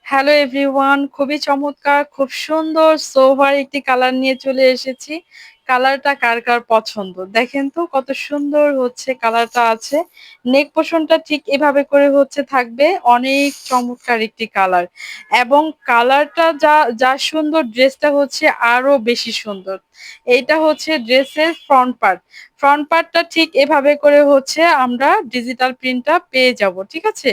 Hello everyone, খুবই চমৎকার, খুব সুন্দর সোভার একটি কালার নিয়ে চলে এসেছি। কালারটা কার কার পছন্দ দেখেন তো কত সুন্দর হচ্ছে কালারটা আছে। নেক পোর্শনটা ঠিক এভাবে করে হচ্ছে থাকবে, অনেক চমৎকার একটি কালার। এবং কালারটা যা যা সুন্দর, ড্রেসটা হচ্ছে আরো বেশি সুন্দর। এইটা হচ্ছে ড্রেসের ফ্রন্ট পার্ট। ফ্রন্ট পার্টটা ঠিক এভাবে করে হচ্ছে আমরা ডিজিটাল প্রিন্টটা পেয়ে যাব, ঠিক আছে।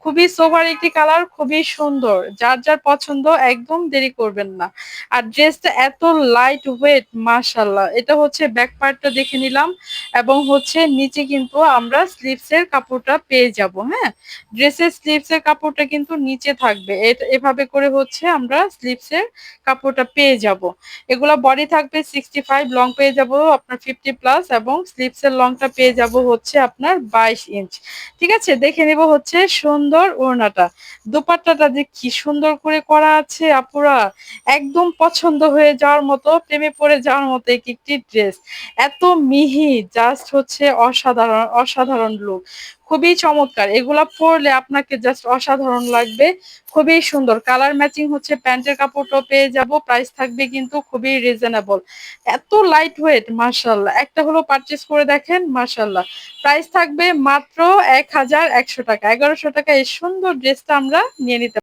খুবই সোবার একটি কালার, খুবই সুন্দর। যার যার পছন্দ একদম দেরি করবেন না। আর ড্রেসটা এত লাইট ওয়েট, মাশাআল্লাহ। এটা হচ্ছে ব্যাক পার্টটা দেখে নিলাম, এবং হচ্ছে নিচে কিন্তু আমরা স্লিভস এর কাপড়টা পেয়ে যাব। হ্যাঁ, ড্রেসের স্লিভস এর কাপড়টা কিন্তু নিচে থাকবে। এটা এভাবে করে হচ্ছে আমরা স্লিভস এর কাপড়টা পেয়ে যাব। এগুলা বডি থাকবে 65, লং পেয়ে যাব আপনার 50+, এবং স্লিভস এর লংটা পেয়ে যাব হচ্ছে আপনার 22 ইঞ্চ। ঠিক আছে, দেখে নিব হচ্ছে সুন্দর ওড়নাটা। দোপাট্টাটা যে কি সুন্দর করে করা আছে আপুরা, একদম পছন্দ হয়ে যাওয়ার মতো, প্রেমে পড়ে যাওয়ার মতো একটি ড্রেস। এত মিহি, জাস্ট হচ্ছে অসাধারণ অসাধারণ লুক। খুবই চমৎকার, এগুলা পরলে আপনাকে জাস্ট অসাধারণ লাগবে। খুবই সুন্দর কালার ম্যাচিং হচ্ছে প্যান্টের কাপড়টাও পেয়ে যাব। প্রাইস থাকবে কিন্তু খুবই রিজনেবল। এত লাইট ওয়েট, মাশাআল্লাহ। একটা হলো পারচেজ করে দেখেন, মাশাআল্লাহ। প্রাইস থাকবে মাত্র 1100 টাকা, 1100 টাকা এই সুন্দর ড্রেসটা আমরা নিয়ে নিতে